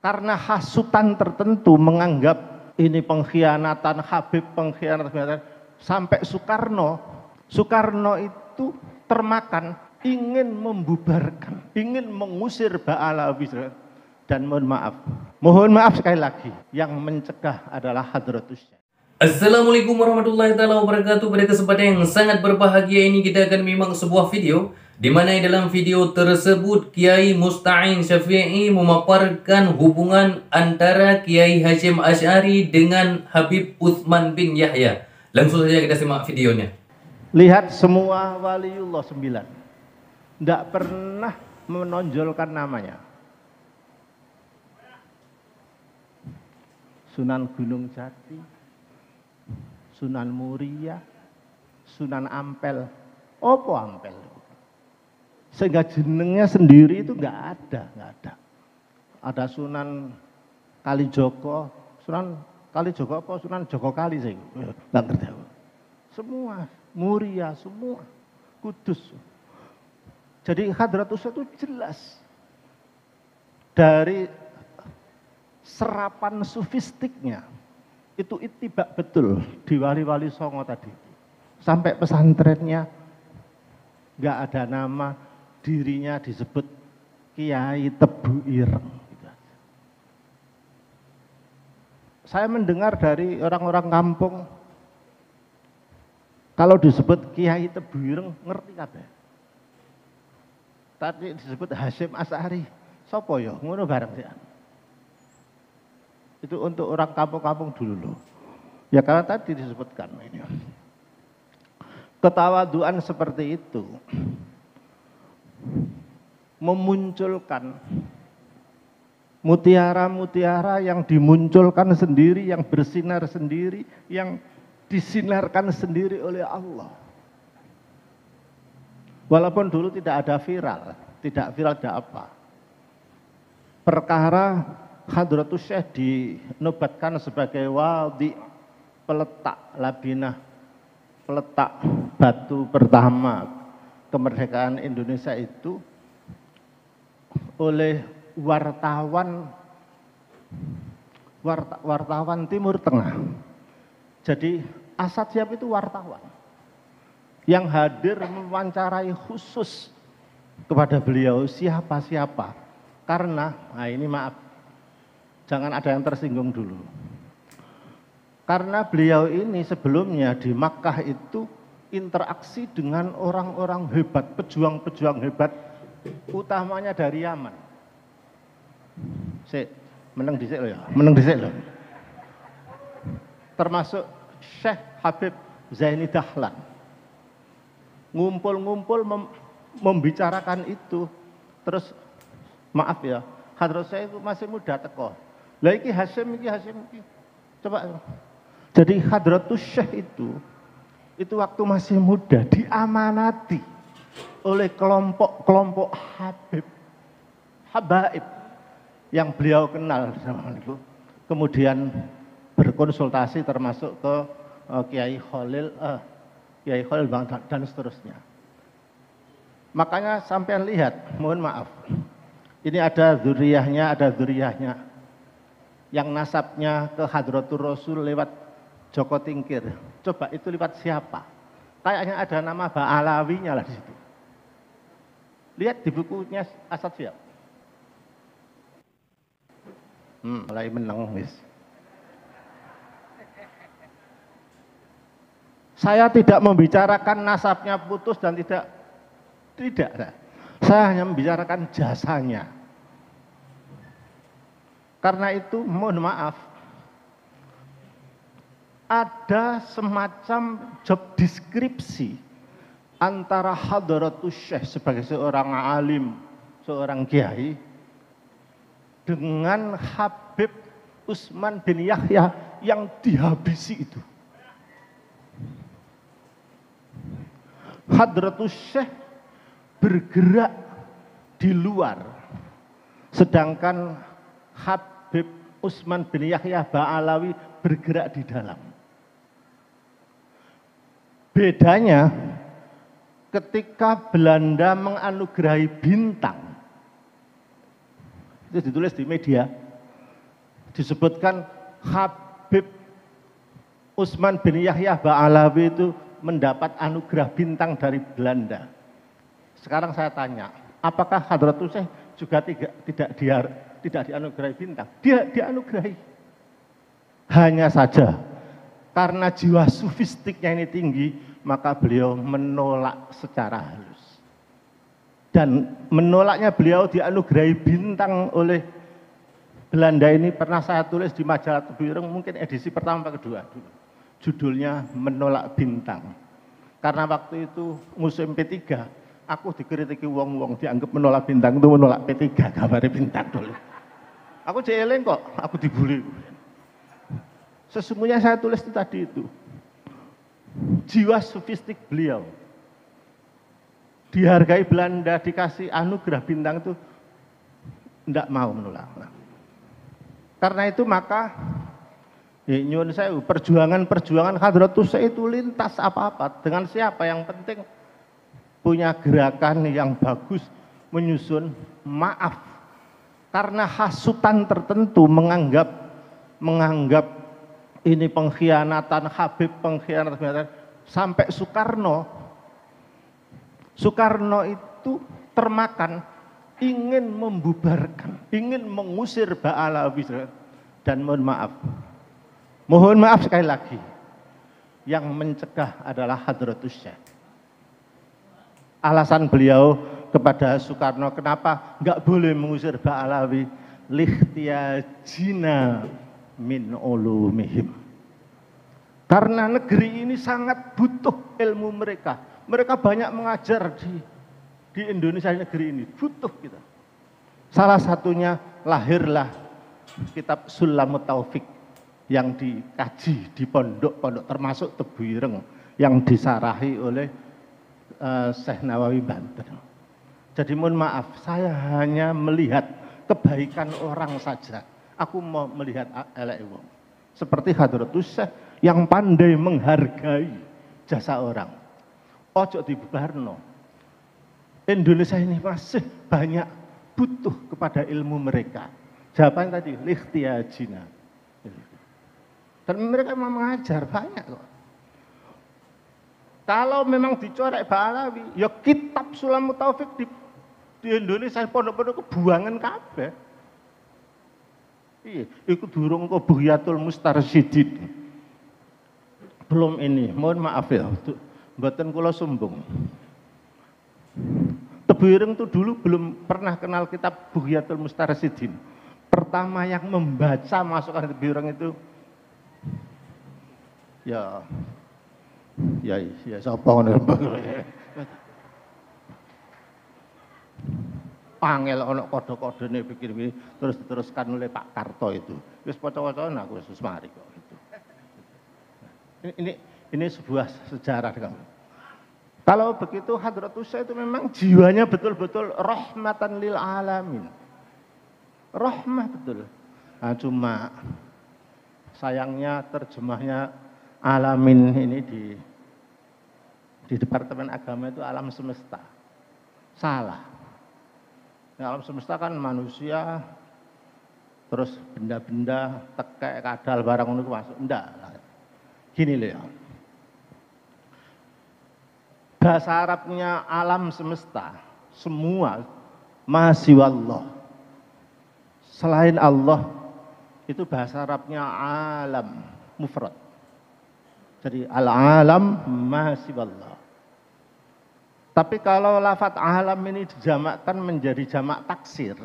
karena hasutan tertentu menganggap ini pengkhianatan, Habib pengkhianatan, sampai Soekarno itu termakan ingin membubarkan, ingin mengusir Ba'alawi. Dan mohon maaf sekali lagi, yang mencegah adalah Hadratus Syekh. Assalamualaikum warahmatullahi wabarakatuh. Pada kesempatan yang sangat berbahagia ini kita akan memang sebuah video di mana dalam video tersebut Kiai Musta'in Syafi'i memaparkan hubungan antara Kiai Hasyim Asy'ari dengan Habib Utsman bin Yahya. Langsung saja kita simak videonya. Lihat semua waliullah 9 tidak pernah menonjolkan namanya. Sunan Gunung Jati, Sunan Muria, Sunan Ampel, opo Ampel? Sehingga jenengnya sendiri itu nggak ada. Ada Sunan Kalijogo, Sunan Kalijogo apa Sunan Joko Kali saya nggak ngerti. Semua Muria, semua Kudus. Jadi Hadratus itu jelas dari serapan sufistiknya. Itu itibak betul di wali-wali Songo tadi. Sampai pesantrennya nggak ada nama, dirinya disebut Kiai Tebu Ireng. Saya mendengar dari orang-orang kampung, kalau disebut Kiai Tebu Ireng ngerti kabeh. Tadi disebut Hasyim Asy'ari, sopo yo ngono bareng sih. Itu untuk orang kampung-kampung dulu loh. Ya karena tadi disebutkan ini. Ketawaduan seperti itu memunculkan mutiara-mutiara yang dimunculkan sendiri, yang bersinar sendiri, yang disinarkan sendiri oleh Allah. Walaupun dulu tidak ada viral, tidak apa. Perkara Hadratus Syekh dinobatkan sebagai wadi, peletak labinah, peletak batu pertama kemerdekaan Indonesia itu oleh wartawan Timur Tengah. Jadi Asad Syihab itu wartawan yang hadir mewawancarai khusus kepada beliau siapa. Karena, nah ini maaf, jangan ada yang tersinggung dulu. Karena beliau ini sebelumnya di Makkah itu interaksi dengan orang-orang hebat, pejuang-pejuang hebat, utamanya dari Yaman. Menang dhisik loh. Termasuk Syekh Habib Zaini Dahlan. Ngumpul-ngumpul membicarakan itu. Terus maaf ya, Hadratus Syekh itu masih muda teko. Lah iki Hasyim iki. Coba. Jadi Hadratus Syekh itu waktu masih muda diamanati oleh kelompok habaib yang beliau kenal sama itu. Kemudian berkonsultasi termasuk ke Kiai Khalil dan seterusnya. Makanya sampean lihat, mohon maaf. Ini ada dzurriyahnya yang nasabnya ke Hadratur Rasul lewat Joko Tingkir. Coba itu lewat siapa? Kayaknya ada nama Ba'alawinya lah di situ. Lihat di bukunya Asad Syihab. Mulai menang wis. Saya tidak membicarakan nasabnya putus dan tidak. Saya hanya membicarakan jasanya. Karena itu mohon maaf, ada semacam job deskripsi antara Hadratus Syekh sebagai seorang alim, seorang kiai, dengan Habib Utsman bin Yahya yang dihabisi itu. Hadratus Syekh bergerak di luar, sedangkan Habib Utsman bin Yahya Ba'alawi bergerak di dalam. Bedanya ketika Belanda menganugerahi bintang, itu ditulis di media, disebutkan Habib Utsman bin Yahya Ba'alawi itu mendapat anugerah bintang dari Belanda. Sekarang saya tanya, apakah Hadratus Syekh juga tidak dianugerahi bintang? Dia dianugerahi. Hanya saja karena jiwa sufistiknya ini tinggi, maka beliau menolak secara halus. Dan menolaknya beliau dianugerahi bintang oleh Belanda ini pernah saya tulis di majalah Tebu Ireng, mungkin edisi pertama atau kedua dulu. Judulnya Menolak Bintang. Karena waktu itu musim P3, aku dikritiki wong-wong dianggap menolak bintang itu menolak P3, gambarnya bintang dulu. Aku jeleng kok, aku dibully. Sesungguhnya saya tulis itu tadi itu. Jiwa sufistik beliau. Dihargai Belanda, dikasih anugerah bintang itu tidak mau menolak. Karena itu maka nyuwun sewu, perjuangan Hadratus Syekh itu lintas apa-apa. Dengan siapa? Yang penting punya gerakan yang bagus, menyusun maaf. Karena hasutan tertentu menganggap ini pengkhianatan, Habib pengkhianatan. Sampai Soekarno itu termakan ingin membubarkan, ingin mengusir Ba'alawi. Dan mohon maaf sekali lagi, yang mencegah adalah Hadratus Syekh. Alasan beliau kepada Soekarno kenapa nggak boleh mengusir Ba'alawi, lihtiyajina min ulumihim. Karena negeri ini sangat butuh ilmu mereka. Mereka banyak mengajar di Indonesia, negeri ini butuh kita. Salah satunya lahirlah kitab Sulamut Taufik yang dikaji di pondok-pondok termasuk Tebu Ireng yang disarahi oleh Syekh Nawawi Banten. Jadi mohon maaf, saya hanya melihat kebaikan orang saja. Aku mau melihat elek wong. Seperti Hadratus Syekh yang pandai menghargai jasa orang. Ojo dibubarno. Indonesia ini masih banyak butuh kepada ilmu mereka. Jawaban tadi, lihtiyajina. Dan mereka memang mengajar banyak kok. Kalau memang dicorek Ba'alawi, ya kitab Sulamut Taufik di Indonesia pondok-pondok kebuangan kabeh. Iya, itu durung kok Buhyatul Mustarsyidin. Belum ini, mohon maaf ya, mboten kula sombong. Tebu Ireng itu dulu belum pernah kenal kitab Buhyatul Mustarsyidin. Pertama yang membaca masukan Tebu Ireng itu ya sapa ngono. Pangel ana kode-kodene pikir-pikir terus diteruskan oleh Pak Karto itu. Wis poco-pocoan aku wis mari kok gitu. Ini sebuah sejarah kamu. Kalau begitu Hadratus Syekh itu memang jiwanya betul-betul rahmatan lil alamin. Rahmah betul. Nah, cuma sayangnya terjemahnya alamin ini di Departemen Agama itu alam semesta. Salah. Alam semesta kan manusia, terus benda-benda, tekek, kadal, barang itu masuk. Enggak. Gini loh ya. Bahasa Arabnya alam semesta, semua masih Allah. Selain Allah, itu bahasa Arabnya alam, mufrad. Jadi al-alam masih Allah. Tapi kalau lafadz alam ini dijamakkan menjadi jamak taksir,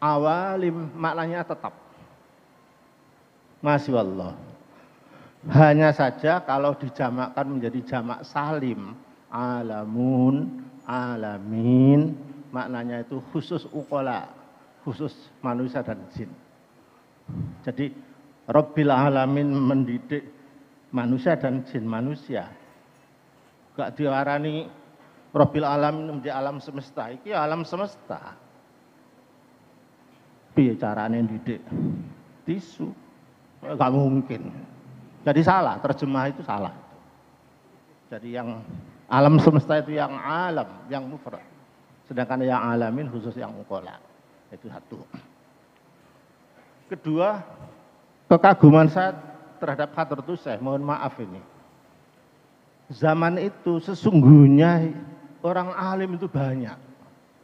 awalim maknanya tetap. Masih Allah. Hanya saja kalau dijamakkan menjadi jamak salim, alamun, alamin, maknanya itu khusus uqala, khusus manusia dan jin. Jadi Rabbil alamin mendidik manusia dan jin manusia. Gak diarani Rabbil alamin menjadi alam semesta. Iki alam semesta. Piye carane didik? Tisu. Gak mungkin. Jadi salah, terjemah itu salah. Jadi yang alam semesta itu yang alam, yang mufrad. Sedangkan yang alamin khusus yang uqala. Itu satu. Kedua, kekaguman saya terhadap Hadratus Syekh, mohon maaf ini. Zaman itu sesungguhnya orang alim itu banyak,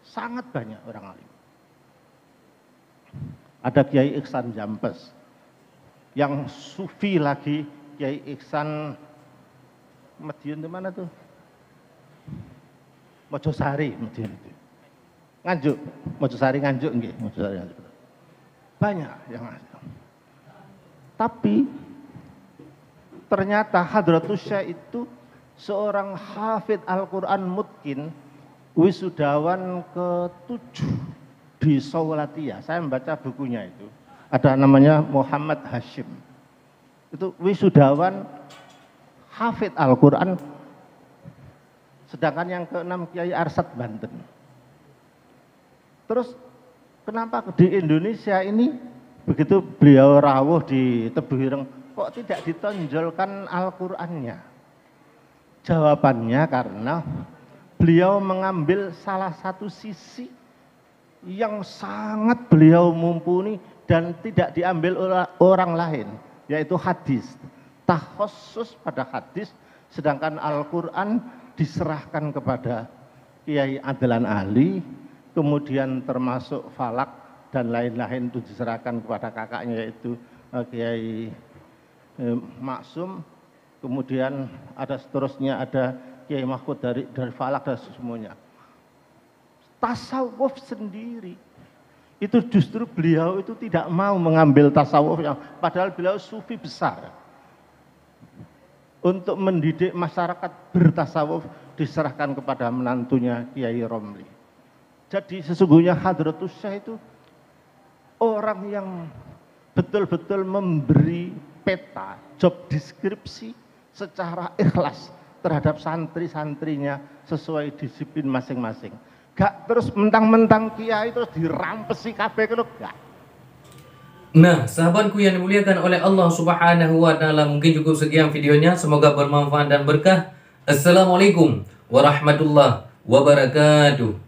sangat banyak orang alim. Ada Kiai Ihsan Jampes, yang sufi lagi, Kiai Ihsan Madiun di mana tuh? Mojosari, Madiun itu. Nganjuk, Mojosari Nganjuk nggih, Mojosari Nganjuk. Banyak yang ada. Tapi ternyata Hadratus Syekh itu seorang hafid Al-Quran mutkin, wisudawan ke-7 di Saulatia. Saya membaca bukunya itu. Ada namanya Muhammad Hashim. Itu wisudawan hafid Al-Quran. Sedangkan yang ke-6 Kiai Arsad Banten. Terus kenapa di Indonesia ini begitu beliau rawuh di Tebuireng kok tidak ditonjolkan Al-Qur'annya? Jawabannya karena beliau mengambil salah satu sisi yang sangat beliau mumpuni dan tidak diambil oleh orang lain, yaitu hadis. Takhusus pada hadis, sedangkan Al-Qur'an diserahkan kepada Kiai Adlan Ali, kemudian termasuk falak dan lain-lain itu diserahkan kepada kakaknya yaitu Kiai Maksum, kemudian ada seterusnya ada Kiai Mahfud dari falak dan semuanya. Tasawuf sendiri itu justru beliau itu tidak mau mengambil tasawuf yang padahal beliau sufi besar. Untuk mendidik masyarakat bertasawuf diserahkan kepada menantunya Kiai Romli. Jadi sesungguhnya Hadratus Syekh itu orang yang betul-betul memberi peta, job deskripsi secara ikhlas terhadap santri-santrinya sesuai disiplin masing-masing. Gak terus mentang-mentang kiai terus dirampesi kabeh ngono gak. Nah, sahabatku yang dimuliakan oleh Allah Subhanahu wa taala, mungkin cukup sekian videonya, semoga bermanfaat dan berkah. Assalamualaikum warahmatullahi wabarakatuh.